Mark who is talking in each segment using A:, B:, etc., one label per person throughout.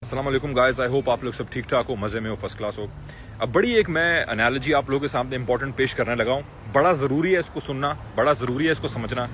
A: अस्सलाम वालेकुम guys, I hope आप लोग सब ठीक ठाक हो, मज़े में हो, फर्स्ट क्लास हो। अब बड़ी एक मैं एनालॉजी आप लोगों के सामने इंपॉर्टेंट पेश करने लगा हूँ। बड़ा ज़रूरी है इसको सुनना, बड़ा ज़रूरी है इसको समझना।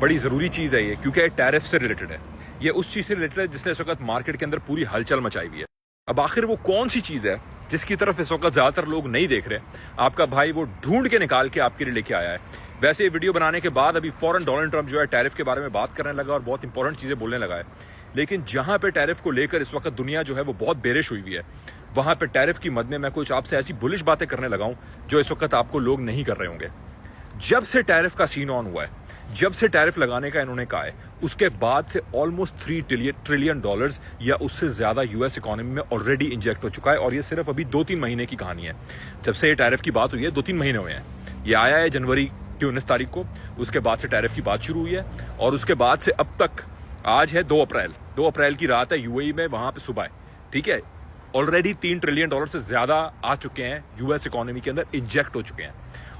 A: बड़ी ज़रूरी चीज़ है ये, क्योंकि ये टैरिफ से रिलेटेड है। ये उस चीज़ से रिलेटेड है जिसने इस वक्त मार्केट के अंदर पूरी हलचल मचाई हुई है। अब आखिर वो कौन सी चीज़ है जिसकी तरफ इस वक्त ज़्यादातर लोग नहीं देख रहे? आपका भाई वो ढूंढ के निकाल के आपके लिए लेके आया है। वैसे ये वीडियो बनाने के बाद अभी फौरन डोनाल्ड ट्रंप जो है टैरिफ के बारे में बात करने लगा और बहुत इंपॉर्टेंट चीज़ें बोलने लगा है। लेकिन जहां पे टैरिफ को लेकर इस वक्त दुनिया जो है वो बहुत बेरिश हुई है, वहां पे टैरिफ की मद में मैं कुछ आपसे ऐसी बुलिश बातें करने लगा हूं जो इस वक्त आपको लोग नहीं कर रहे होंगे। जब से टैरिफ का सीन ऑन हुआ है, जब से टैरिफ लगाने का इन्होंने कहा है, उसके बाद से ऑलमोस्ट $3 ट्रिलियन या उससे ज्यादा यूएस इकोनॉमी में ऑलरेडी इंजेक्ट हो चुका है। और ये सिर्फ अभी 2-3 महीने की कहानी है। जब से ये टैरिफ की बात हुई है 2-3 महीने हुए हैं। ये आया है जनवरी की 19 तारीख को, उसके बाद से टैरिफ की बात शुरू हुई है और उसके बाद से अब तक आज है 2 अप्रैल की रात है यूएई में, वहां पे सुबह है, ठीक है। ऑलरेडी $3 ट्रिलियन से ज्यादा आ चुके हैं यूएस इकोनॉमी के अंदर, इंजेक्ट हो चुके हैं।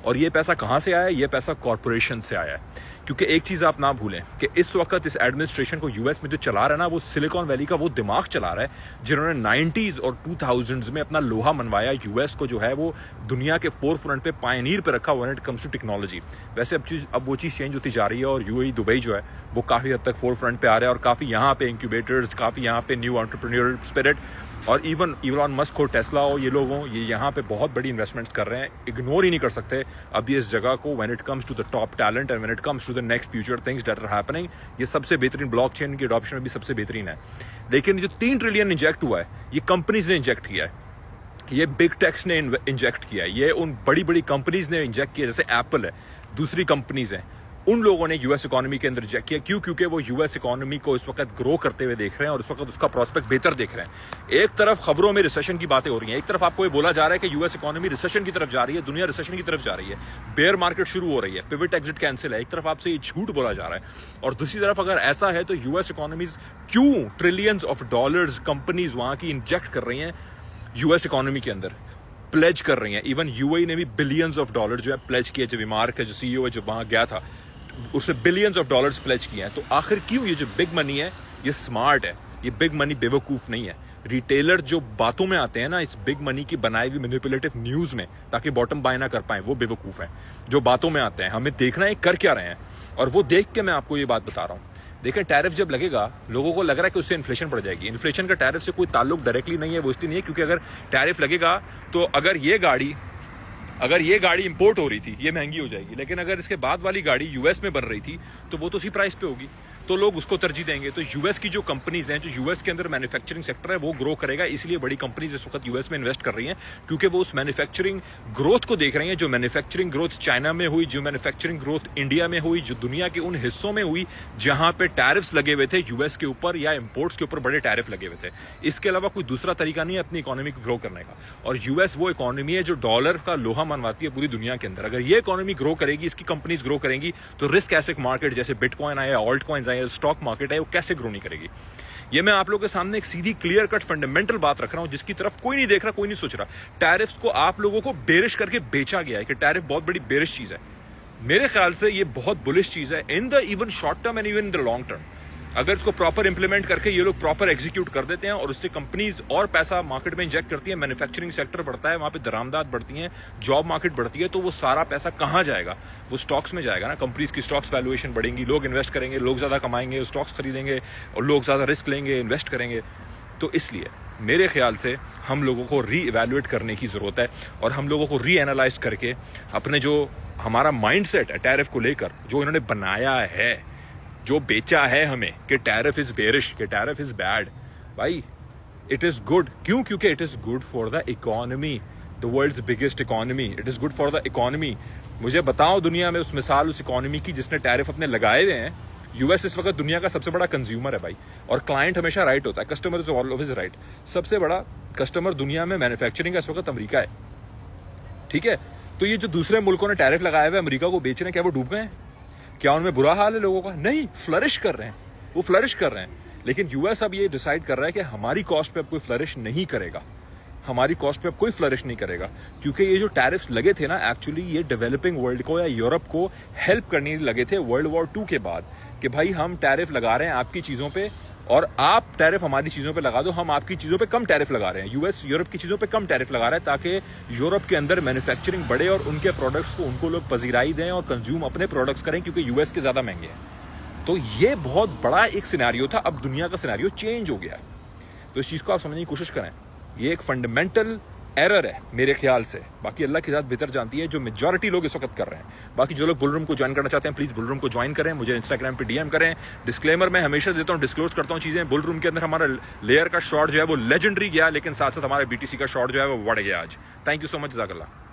A: और ये पैसा कहां से आया है? ये पैसा कॉर्पोरेशन से आया है। क्योंकि एक चीज आप ना भूलें कि इस वक्त इस एडमिनिस्ट्रेशन को यूएस में जो चला रहा है ना, वो सिलिकॉन वैली का वो दिमाग चला रहा है जिन्होंने 90s और 2000s में अपना लोहा मनवाया। यूएस को जो है वो दुनिया के फोरफ्रंट पे, पायनीर पे रखा when it comes to technology. वैसे अब वो चीज चेंज होती जा रही है और यूएई दुबई जो है वो काफी हद तक फोरफ्रंट पे आ रहा है और काफी यहाँ पे इंक्यूबेटर्स, काफी यहाँ पे न्यू एंटरप्रेन्योर स्पिरिट और इवन इलॉन मस्क हो, टेस्ला हो, ये लोग हों, ये यहाँ पे बहुत बड़ी इन्वेस्टमेंट्स कर रहे हैं। इग्नोर ही नहीं कर सकते अभी इस जगह को when it comes to the top talent and when it comes to the next future things that are happening. ये सबसे बेहतरीन ब्लॉकचेन की अडॉप्शन में भी सबसे बेहतरीन है। लेकिन जो 3 ट्रिलियन इंजेक्ट हुआ है, ये कंपनीज ने इंजेक्ट किया है, ये बिग टेक्स ने इंजेक्ट किया है, ये उन बड़ी बड़ी कंपनीज ने इंजेक्ट किया, जैसे एप्पल है, दूसरी कंपनीज हैं, उन लोगों ने यूएस इकोनॉमी के अंदर इंजेक्ट किया। क्यों? क्योंकि वो यूएस इकोनॉमी को इस वक्त ग्रो करते हुए देख रहे हैं और इस वक्त उसका प्रोस्पेक्ट बेहतर देख रहे हैं। एक तरफ खबरों में रिसेशन की बातें हो रही हैं, एक तरफ आपको ये बोला जा रहा है कि यूएस इकोनॉमी रिसेशन की तरफ जा रही है, दुनिया रिसेशन की तरफ जा रही है, बेयर मार्केट शुरू हो रही है, पिवट एग्जिट कैंसिल है। एक तरफ आपसे ये झूठ बोला जा रहा है और दूसरी तरफ अगर ऐसा है तो यूएस इकोनॉमीज क्यों ट्रिलियंस ऑफ डॉलर्स कंपनीज वहां की इंजेक्ट कर रही हैं यूएस इकोनॉमी के अंदर, प्लेज कर रही हैं। इवन यूएई ने भी बिलियंस ऑफ डॉलर जो है प्लेज किए। जब इमारत का जो सीईओ है, जब वहां गया था, उसने बिलियंस ऑफ डॉलर्स प्लेज किए हैं। तो आखिर क्यों? ये जो बिग मनी है ये स्मार्ट है, ये बिग मनी बेवकूफ नहीं है। रिटेलर जो बातों में आते हैं ना इस बिग मनी की बनाई हुई मैनिपुलेटिव न्यूज में ताकि बॉटम बाय ना कर पाए, वो बेवकूफ है जो बातों में आते हैं। हमें देखना है कर क्या रहे हैं और वो देख के मैं आपको ये बात बता रहा हूँ। देखें, टैरिफ जब लगेगा लोगों को लग रहा है कि उससे इन्फ्लेशन बढ़ जाएगी। इन्फ्लेशन का टैरिफ से कोई ताल्लुक डायरेक्टली नहीं है, वो इसलिए नहीं है क्योंकि अगर टैरिफ लगेगा तो अगर ये गाड़ी इंपोर्ट हो रही थी ये महंगी हो जाएगी, लेकिन अगर इसके बाद वाली गाड़ी यूएस में बन रही थी तो वो तो उसी प्राइस पे होगी, तो लोग उसको तरजीह देंगे। तो यूएस की जो कंपनीज हैं, जो यूएस के अंदर मैन्युफैक्चरिंग सेक्टर है वो ग्रो करेगा। इसलिए बड़ी कंपनीज इस वक्त यूएस में इन्वेस्ट कर रही हैं क्योंकि वो उस मैन्युफैक्चरिंग ग्रोथ को देख रही हैं। जो मैन्युफैक्चरिंग ग्रोथ चाइना में हुई, जो मैन्युफैक्चरिंग ग्रोथ इंडिया में हुई, जो दुनिया के उन हिस्सों में हुई जहां पे टैरिफ्स लगे हुए थे यूएस के ऊपर या इंपोर्ट्स के ऊपर बड़े टैरिफ लगे हुए थे। इसके अलावा कोई दूसरा तरीका नहीं है अपनी इकोनॉमी को ग्रो करने का। और यूएस वो इकोनॉमी है जो डॉलर का लोहा मनवाती है पूरी दुनिया के अंदर। अगर ये इकोनॉमी ग्रो करेगी, इसकी कंपनीज ग्रो करेंगी, तो रिस्क एसेट मार्केट जैसे बिटकॉइन आया, ऑल्ट कॉइन्स आए, स्टॉक मार्केट है, वो कैसे ग्रो नहीं करेगी? ये मैं आप लोगों के सामने एक सीधी क्लियर कट फंडामेंटल बात रख रहा हूं जिसकी तरफ कोई नहीं देख रहा, कोई नहीं सोच रहा। टैरिफ्स को आप लोगों को बेरिश करके बेचा गया है कि टैरिफ बहुत बड़ी बेरिश चीज है। मेरे ख्याल से ये बहुत बुलिश चीज है in the even short term and even in the long term. अगर इसको प्रॉपर इंप्लीमेंट करके ये लोग प्रॉपर एग्जीक्यूट कर देते हैं और उससे कंपनीज और पैसा मार्केट में इंजेक्ट करती है, मैन्युफैक्चरिंग सेक्टर बढ़ता है, वहां पे दरामदात बढ़ती हैं, जॉब मार्केट बढ़ती है, तो वो सारा पैसा कहां जाएगा? वो स्टॉक्स में जाएगा ना। कंपनीज की स्टॉक्स वैल्यूएशन बढ़ेंगी, लोग इन्वेस्ट करेंगे, लोग ज्यादा कमाएंगे, स्टॉक्स खरीदेंगे और लोग ज्यादा रिस्क लेंगे, इन्वेस्ट करेंगे। तो इसलिए मेरे ख्याल से हम लोगों को री इवेल्युएट करने की जरूरत है और हम लोगों को री एनालाइज करके अपने जो हमारा माइंडसेट है टैरिफ को लेकर, जो इन्होंने बनाया है, जो बेचा है हमें कि टैरिफ इज बेरिश, कि टैरिफ इज बैड, भाई इट इज गुड। क्यों? क्योंकि it is good for the economy, the world's biggest economy. It is good for the economy. मुझे बताओ दुनिया में उस मिसाल उस इकोनॉमी की जिसने टैरिफ अपने लगाए हुए हैं। यूएस इस वक्त दुनिया का सबसे बड़ा कंज्यूमर है भाई, और क्लाइंट हमेशा राइट होता है, कस्टमर इज ऑलवेज राइट। सबसे बड़ा कस्टमर दुनिया में मैन्युफैक्चरिंग का इस वक्त अमेरिका है, ठीक है। तो ये जो दूसरे मुल्कों ने टैरिफ लगाए हुए अमेरिका को बेच रहे हैं, क्या वो डूब गए हैं? क्या उनमें बुरा हाल है लोगों का? नहीं, फ्लरिश कर रहे हैं, वो फ्लरिश कर रहे हैं। लेकिन यूएस अब ये डिसाइड कर रहा है कि हमारी कॉस्ट पे अब कोई फ्लरिश नहीं करेगा, हमारी कॉस्ट पे अब कोई फ्लरिश नहीं करेगा, क्योंकि ये जो टैरिफ्स लगे थे ना, एक्चुअली ये डेवलपिंग वर्ल्ड को या यूरोप को हेल्प करने लगे थे वर्ल्ड वॉर 2 के बाद, कि भाई हम टैरिफ लगा रहे हैं आपकी चीजों पे और आप टैरिफ हमारी चीज़ों पे लगा दो, हम आपकी चीज़ों पे कम टैरिफ लगा रहे हैं। यूएस यूरोप की चीज़ों पे कम टैरिफ लगा रहा है ताकि यूरोप के अंदर मैन्युफैक्चरिंग बढ़े और उनके प्रोडक्ट्स को उनको लोग पजीराई दें और कंज्यूम अपने प्रोडक्ट्स करें, क्योंकि यूएस के ज़्यादा महंगे हैं। तो ये बहुत बड़ा एक सिनेरियो था। अब दुनिया का सिनेरियो चेंज हो गया है, तो इस चीज़ को आप समझने की कोशिश करें। ये एक फंडामेंटल एरर है मेरे ख्याल से। बाकी अल्लाह की ज़ात बेहतर जानती है जो मेजॉरिटी लोग इस वक्त कर रहे हैं। बाकी जो लोग बुलरूम को ज्वाइन करना चाहते हैं प्लीज़ बुलरूम को ज्वाइन करें, मुझे इंस्टाग्राम पे डीएम करें। डिस्क्लेमर मैं हमेशा देता हूँ, डिस्क्लोज करता हूँ चीज़ें। बुलरूम के अंदर हमारा लेयर का शॉट जो है वो लेजेंडरी गया, लेकिन साथ साथ हमारा बीटीसी का शॉट जो है वो बढ़ गया आज। थैंक यू सो मच, जज़ाकल्लाह।